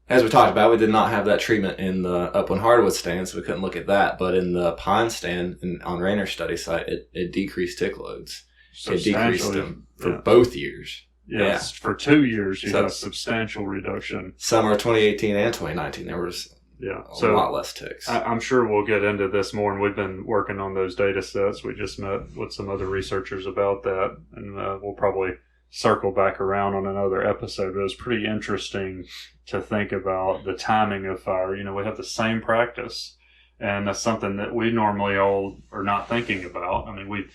Speaker 3: as we talked about, we did not have that treatment in the upland hardwood stand, so we couldn't look at that. But in the pine stand and on Rayner's study site, it decreased tick loads. It decreased them for both years.
Speaker 2: Yes, for 2 years you had a substantial reduction.
Speaker 3: Summer 2018 and 2019, there was a lot less ticks.
Speaker 2: I'm sure we'll get into this more, and we've been working on those data sets. We just met with some other researchers about that, and we'll probably circle back around on another episode. But it was pretty interesting to think about the timing of fire. We have the same practice, and that's something that we normally all are not thinking about. I mean, we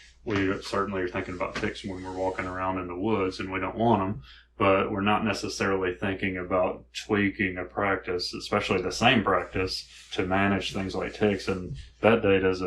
Speaker 2: certainly are thinking about ticks when we're walking around in the woods, and we don't want them. But we're not necessarily thinking about tweaking a practice, especially the same practice, to manage things like ticks. And that data is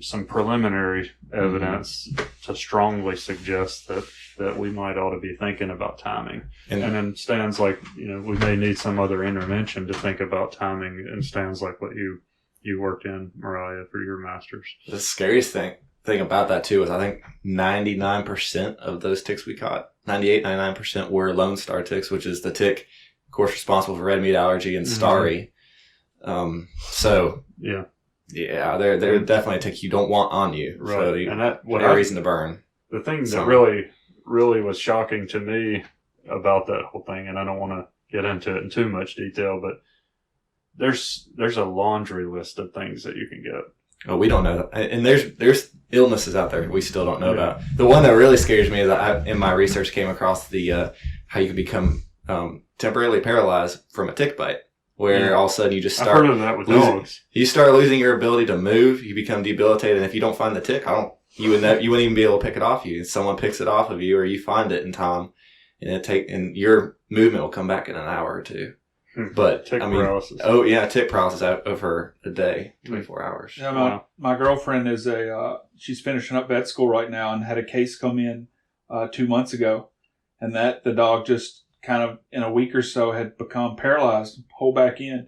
Speaker 2: some preliminary evidence to strongly suggest that we might ought to be thinking about timing. And in stands like, we may need some other intervention to think about timing in stands like what you worked in, Mariah, for your master's.
Speaker 3: The scariest thing about that too is I think 99% of those ticks we caught, 99% were Lone Star ticks, which is the tick, of course, responsible for red meat allergy and starry. They're definitely a tick you don't want on you.
Speaker 2: Right.
Speaker 3: So
Speaker 2: and that
Speaker 3: reason to burn.
Speaker 2: The thing that really was shocking to me about that whole thing, and I don't want to get into it in too much detail, but there's a laundry list of things that you can get.
Speaker 3: Oh, we don't know. And there's illnesses out there we still don't know about. The one that really scares me is that in my research came across the how you can become temporarily paralyzed from a tick bite, where all of a sudden you just start.
Speaker 2: I've heard of that with dogs.
Speaker 3: You start losing your ability to move. You become debilitated, and if you don't find the tick, you wouldn't even be able to pick it off you. Someone picks it off of you, or you find it in time, and your movement will come back in an hour or two. But
Speaker 2: tick paralysis.
Speaker 3: Oh yeah, tick paralysis over a day, 24 hours.
Speaker 5: Yeah, my girlfriend is she's finishing up vet school right now and had a case come in 2 months ago, and the dog just kind of in a week or so had become paralyzed, whole back end,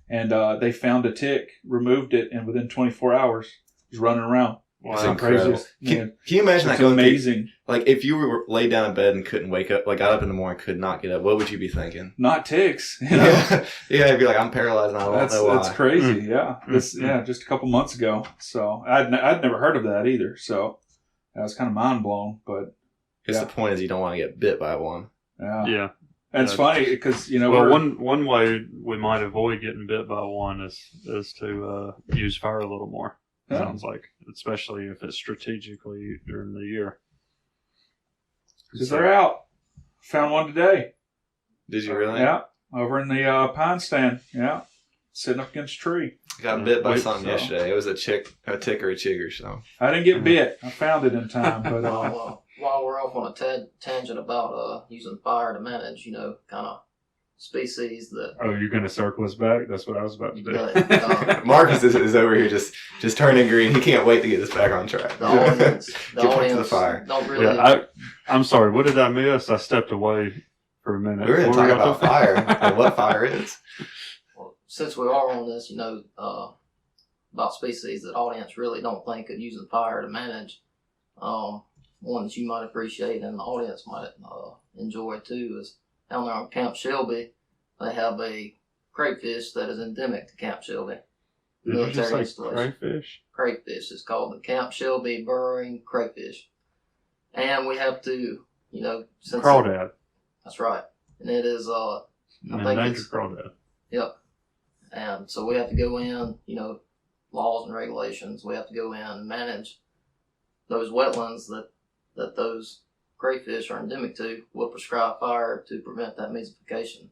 Speaker 5: and they found a tick, removed it, and within 24 hours was running around.
Speaker 3: Wow, that's incredible. Can you imagine that?
Speaker 5: Amazing.
Speaker 3: Like if you were laid down in bed and couldn't wake up, like got up in the morning, could not get up, what would you be thinking?
Speaker 5: Not ticks.
Speaker 3: Yeah, you'd be like, I'm paralyzed and I don't know why.
Speaker 5: That's crazy. Yeah, just a couple months ago. So I'd never heard of that either. So I was kind of mind blown. But
Speaker 3: the point is you don't want to get bit by one.
Speaker 5: Yeah. And it's funny because
Speaker 2: one way we might avoid getting bit by one is to use fire a little more. Sounds like, especially if it's strategically during the year.
Speaker 5: Because they're out. Found one today.
Speaker 3: Did you really?
Speaker 5: Yeah, over in the pine stand. Yeah, sitting up against a tree.
Speaker 3: Got bit by something yesterday. It was a tick or a chigger. So
Speaker 5: I didn't get bit. I found it in time. But
Speaker 4: while we're off on a tangent about using fire to manage, kind of species that.
Speaker 2: Oh, you're going to circle us back? That's what I was about to do.
Speaker 3: Marcus is over here just turning green. He can't wait to get this back on track.
Speaker 4: The audience
Speaker 3: to the fire.
Speaker 4: don't really.
Speaker 2: Yeah, I'm sorry. What did I miss? I stepped away for a minute.
Speaker 3: We were going to talk about fire and what fire is.
Speaker 4: Well, since we are on this, about species that audience really don't think of using fire to manage. One that you might appreciate and the audience might enjoy too is down there on Camp Shelby. They have a crayfish that is endemic to Camp Shelby.
Speaker 2: Did you just say crayfish?
Speaker 4: Crayfish is called the Camp Shelby burrowing crayfish, and we have to, since
Speaker 2: crawdad.
Speaker 4: That's right, and it is I think
Speaker 2: endangered crawdad.
Speaker 4: Yep, and so we have to go in, laws and regulations. We have to go in and manage those wetlands that those crayfish are endemic to. We'll prescribe fire to prevent that mesification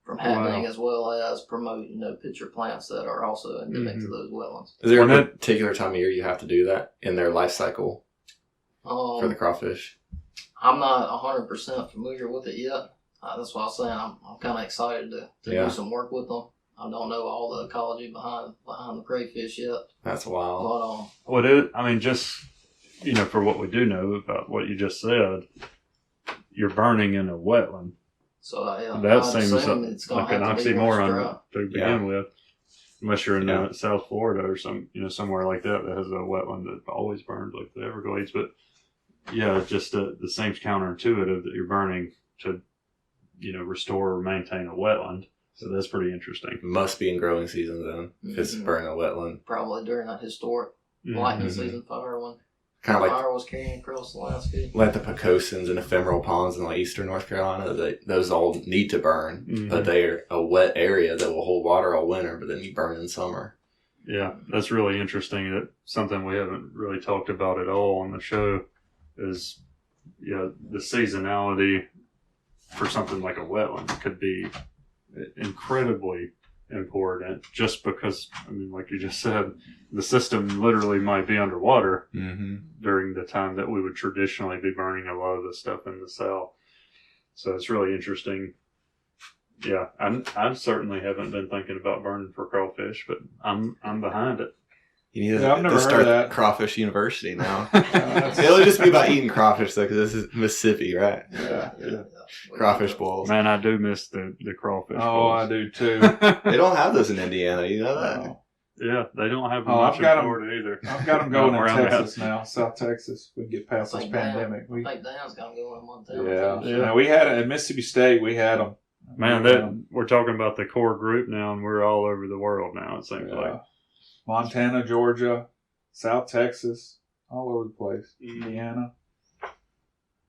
Speaker 4: from happening, as well as promote, pitcher plants that are also endemic to those wetlands.
Speaker 3: Is there a particular time of year you have to do that in their life cycle for the crawfish?
Speaker 4: I'm not 100% familiar with it yet. That's why I was saying I'm kind of excited to do some work with them. I don't know all the ecology behind the crayfish yet.
Speaker 3: That's wild.
Speaker 4: But
Speaker 2: just for what we do know about what you just said, you're burning in a wetland.
Speaker 4: So
Speaker 2: that seems like an oxymoron to begin with, unless you're in South Florida or somewhere like that has a wetland that always burns, like the Everglades. But just the seems counterintuitive that you're burning to restore or maintain a wetland. So that's pretty interesting.
Speaker 3: Must be in growing season then, if it's burning a wetland.
Speaker 4: Probably during that historic lightning season fire when
Speaker 3: kind of like
Speaker 4: fire was carrying across the landscape.
Speaker 3: Like the Pecosins and ephemeral ponds in like eastern North Carolina, those all need to burn, but they're a wet area that will hold water all winter, but then you burn in summer.
Speaker 2: Yeah, that's really interesting. That something we haven't really talked about at all on the show is the seasonality for something like a wetland could be incredibly important, just because like you just said, the system literally might be underwater during the time that we would traditionally be burning a lot of the stuff in the south. So it's really interesting. Yeah, I certainly haven't been thinking about burning for crawfish, but I'm behind it.
Speaker 3: You need to start that Crawfish University now. It'll just be about eating crawfish though, because this is Mississippi, right?
Speaker 5: Yeah.
Speaker 3: Crawfish bowls.
Speaker 2: Man, I do miss the crawfish bowls.
Speaker 5: Oh, I do too.
Speaker 3: They don't have those in Indiana, you know that?
Speaker 5: Oh.
Speaker 2: Yeah, they don't have much in Florida either.
Speaker 5: I've got them going in Texas now, South Texas. We can get past this pandemic.
Speaker 4: I think Dan's got them going in Montana.
Speaker 5: Yeah. Now, we had at Mississippi State. We had them.
Speaker 2: Man, we're talking about the core group now, and we're all over the world now. It seems like
Speaker 5: Montana, Georgia, South Texas, all over the place. Indiana.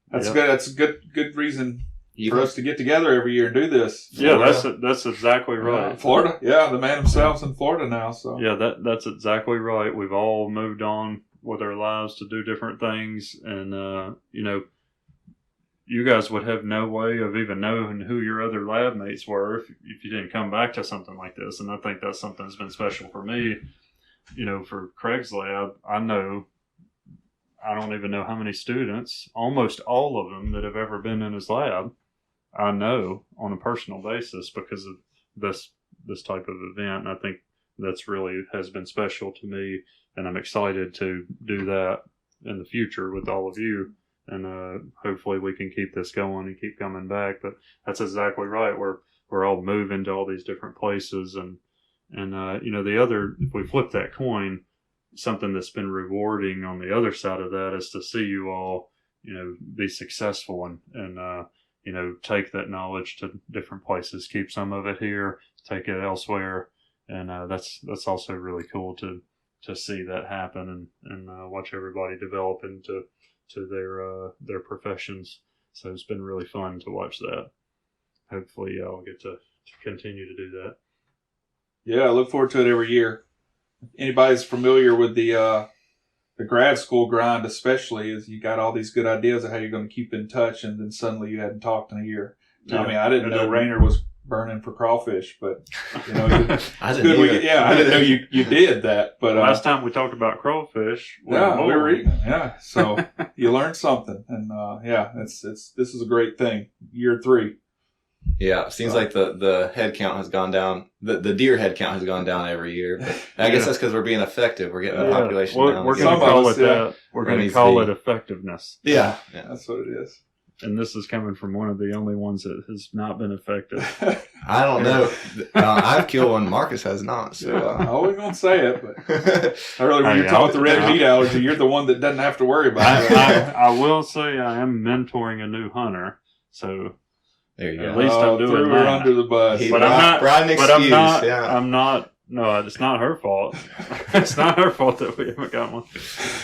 Speaker 5: That's good. That's a good reason for us to get together every year and do this.
Speaker 2: Florida. That's exactly right.
Speaker 5: Florida, the man himself's in Florida now. So
Speaker 2: that's exactly right. We've all moved on with our lives to do different things, and you guys would have no way of even knowing who your other lab mates were if you didn't come back to something like this. And I think that's something that's been special for me. For Craig's lab, I don't even know how many students, almost all of them that have ever been in his lab, I know on a personal basis because of this type of event. And I think that's really has been special to me, and I'm excited to do that in the future with all of you. And hopefully we can keep this going and keep coming back. But that's exactly right. We're all moving to all these different places, and the other, if we flip that coin, something that's been rewarding on the other side of that is to see you all, be successful and take that knowledge to different places, keep some of it here, take it elsewhere. And that's also really cool to see that happen and watch everybody develop into their professions. So it's been really fun to watch that. Hopefully I'll get to continue to do that.
Speaker 5: Yeah, I look forward to it every year. If anybody's familiar with the grad school grind, especially, is you got all these good ideas of how you're going to keep in touch, and then suddenly you hadn't talked in a year. Yeah. I didn't know Rainer was burning for crawfish, but
Speaker 3: I didn't
Speaker 5: know you did that. But
Speaker 2: last time we talked about crawfish,
Speaker 5: we were eating. Yeah, so you learned something, and this is a great thing. Year 3.
Speaker 3: Yeah, it seems like the head count has gone down. The deer head count has gone down every year. But I guess that's because we're being effective. We're getting the population down.
Speaker 2: We're going to call it that. We're going to call it effectiveness.
Speaker 3: Yeah,
Speaker 5: that's what it is.
Speaker 2: And this is coming from one of the only ones that has not been effective.
Speaker 3: I don't know. I've killed one. Marcus has not. So
Speaker 5: I always gonna say it, but when you're talking about the red meat allergy, you're the one that doesn't have to worry about it.
Speaker 2: I will say I am mentoring a new hunter, so
Speaker 3: there you go.
Speaker 2: At least I'm doing that.
Speaker 5: Under the bus.
Speaker 2: But I'm not. No, it's not her fault. It's not her fault that we haven't got one.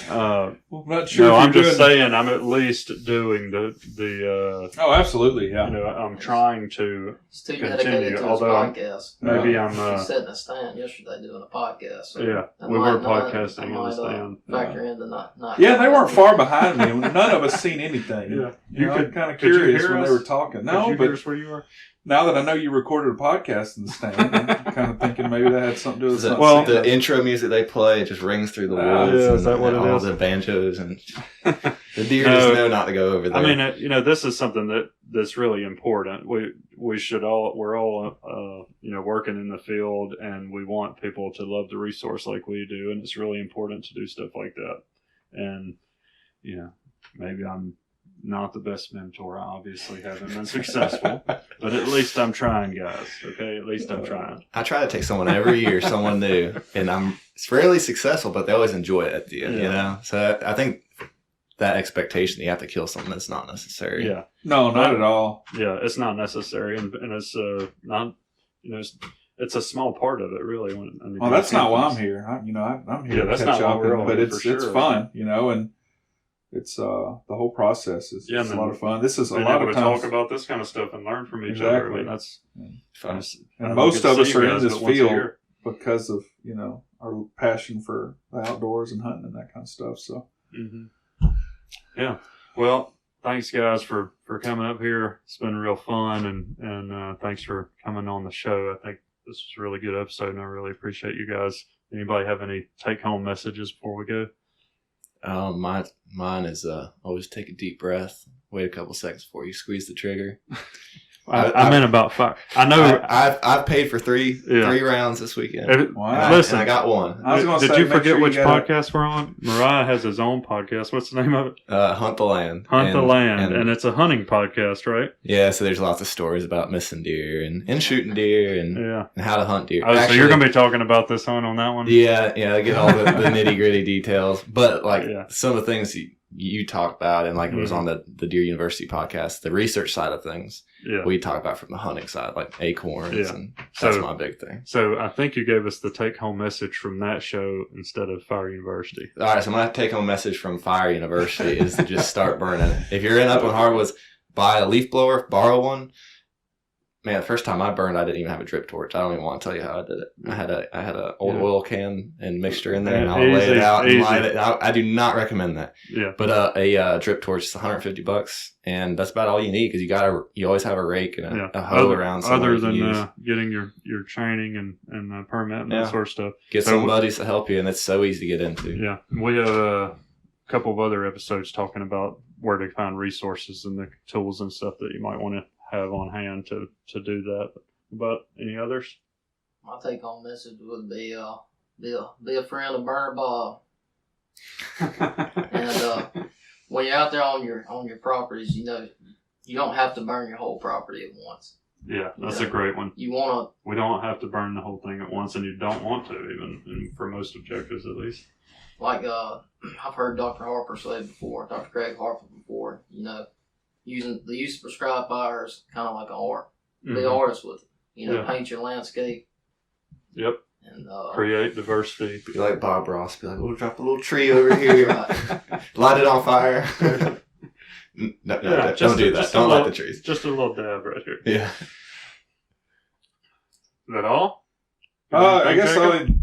Speaker 5: I'm not sure.
Speaker 2: No, I'm just saying I'm at least doing the.
Speaker 5: Oh, absolutely, yeah.
Speaker 2: I'm trying to
Speaker 4: continue. To
Speaker 2: although
Speaker 4: podcast.
Speaker 2: Maybe I'm
Speaker 4: sitting in a stand yesterday doing a podcast. So
Speaker 2: we were podcasting in the stand.
Speaker 4: Factor into not.
Speaker 5: Yeah, they weren't far behind me. None of us seen anything.
Speaker 2: Yeah,
Speaker 5: you could kind of curious when they were talking. No, but
Speaker 2: where you were.
Speaker 5: Now that I know you recorded a podcast in the stand, I'm kind of thinking maybe that had something to do with something.
Speaker 3: Well, the intro music they play, it just rings through the woods.
Speaker 2: Yeah, is that what it is?
Speaker 3: All the banjos and the deer just know not to go over there.
Speaker 2: I mean, this is something that's really important. We're all working in the field, and we want people to love the resource like we do, and it's really important to do stuff like that. And maybe I'm not the best mentor. I obviously haven't been successful, but at least I'm trying, guys. Okay, at least I'm trying.
Speaker 3: I try to take someone every year, someone new, and it's fairly successful, but they always enjoy it at the end, So I think that expectation that you have to kill something that's not necessary.
Speaker 2: Yeah.
Speaker 5: No, not at all.
Speaker 2: Yeah, it's not necessary, and it's not, it's a small part of it, really.
Speaker 5: Well, that's not why I'm here. I'm here to catch up, but it's fun, and it's the whole process is a lot of fun. This is a lot of times
Speaker 2: talk about this kind of stuff and learn from each other. I mean, that's
Speaker 3: fun.
Speaker 5: And most of us are in this field because of our passion for the outdoors and hunting and that kind of stuff. So,
Speaker 2: yeah. Well, thanks guys for coming up here. It's been real fun, and thanks for coming on the show. I think this was a really good episode, and I really appreciate you guys. Anybody have any take-home messages before we go?
Speaker 3: Mine is always take a deep breath, wait a couple seconds before you squeeze the trigger.
Speaker 2: I meant about 5. I know.
Speaker 3: I've paid for three rounds this weekend.
Speaker 5: Wow.
Speaker 2: Listen,
Speaker 3: I got one.
Speaker 2: Did you forget which podcast we're on? Mariah has his own podcast. What's the name of it?
Speaker 3: Hunt the Land.
Speaker 2: Hunt the Land, and it's a hunting podcast, right?
Speaker 3: Yeah, so there's lots of stories about missing deer and shooting deer and how to hunt deer.
Speaker 2: Actually, so you're going to be talking about this hunt on that one?
Speaker 3: Yeah, I get all the nitty gritty details, but some of the things you talk about, and it was on the Deer University podcast, the research side of things.
Speaker 2: Yeah.
Speaker 3: We talk about from the hunting side, like acorns, and that's my big thing.
Speaker 2: So I think you gave us the take-home message from that show instead of Fire University.
Speaker 3: All right, so my take-home message from Fire University is to just start burning. If you're up on hardwoods, buy a leaf blower, borrow one. Man, the first time I burned, I didn't even have a drip torch. I don't even want to tell you how I did it. I had a old oil can and mixture in there, and I'll lay it out and light it. I do not recommend that.
Speaker 2: Yeah.
Speaker 3: But a drip torch is $150, and that's about all you need because you always have a rake and a hoe around.
Speaker 2: Other than getting your training and permit and that sort of stuff.
Speaker 3: Get some buddies to help you, and it's so easy to get into.
Speaker 2: Yeah, we have a couple of other episodes talking about where to find resources and the tools and stuff that you might want to have on hand to do that. But any others?
Speaker 4: My take home message would be be a friend of Burner Bob. And when you're out there on your properties, you don't have to burn your whole property at once.
Speaker 2: Yeah, that's a great one.
Speaker 4: We
Speaker 2: don't have to burn the whole thing at once, and you don't want to, even for most objectives at least.
Speaker 4: Like I've heard Dr. Harper say before, Dr. Craig Harper before, the use of prescribed fire is kind of like an art. Be an artist with it. Paint your landscape.
Speaker 2: Yep.
Speaker 4: And
Speaker 2: create diversity.
Speaker 3: Be like Bob Ross. Be like, we'll drop a little tree over here. Light it on fire. No, don't do that. Don't light the trees.
Speaker 2: Just a little dab right here.
Speaker 3: Yeah.
Speaker 2: Is that all?
Speaker 5: I guess the only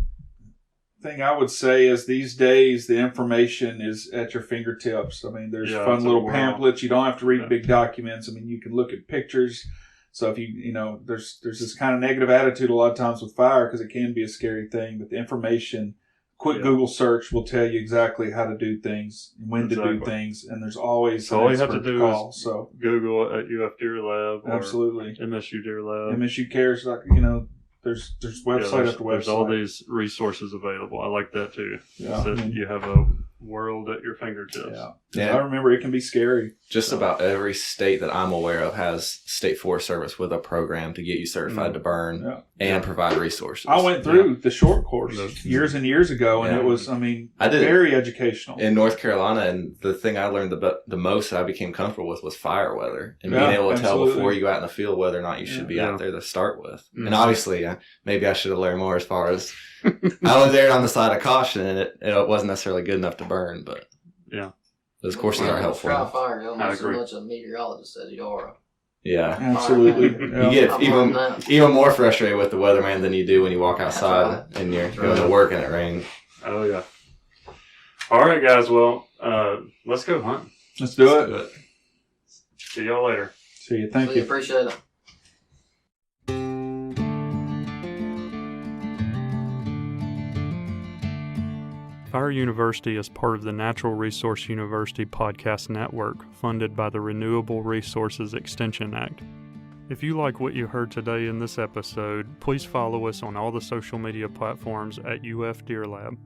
Speaker 5: thing I would say is these days the information is at your fingertips. I mean, there's fun little pamphlets. You don't have to read big documents. I mean, you can look at pictures. So if there's this kind of negative attitude a lot of times with fire because it can be a scary thing. But the information quick Google search will tell you exactly how to do things, when to do things, and there's always
Speaker 2: So all you have to do
Speaker 5: call,
Speaker 2: is Google at UF Deer Lab or
Speaker 5: absolutely
Speaker 2: MSU Deer Lab.
Speaker 5: MSU Cares, there's website after website.
Speaker 2: There's all these resources available. I like that too.
Speaker 5: Yeah,
Speaker 2: So you have a world at your fingertips.
Speaker 5: Yeah. I remember it can be scary.
Speaker 3: Just about every state that I'm aware of has State Forest Service with a program to get you certified to burn and provide resources.
Speaker 5: I went through the short course years and years ago, and it was, very educational.
Speaker 3: In North Carolina, and the thing I learned the most that I became comfortable with was fire weather. And being able to tell before you go out in the field whether or not you should be out there to start with. Mm-hmm. And obviously, maybe I should have learned more as far as I was there on the side of caution, and it wasn't necessarily good enough to burn, but those courses are helpful.
Speaker 4: Try fire, almost as much a meteorologist as you are.
Speaker 3: Yeah,
Speaker 5: absolutely.
Speaker 3: You get even more frustrated with the weatherman than you do when you walk outside and you're going to work and it rains.
Speaker 2: Oh yeah. All right, guys. Well, let's go hunt.
Speaker 5: Let's do it.
Speaker 2: See y'all later.
Speaker 5: See you. Thank you.
Speaker 4: Appreciate it.
Speaker 2: Fire University is part of the Natural Resource University podcast network funded by the Renewable Resources Extension Act. If you like what you heard today in this episode, please follow us on all the social media platforms at UF Deer Lab.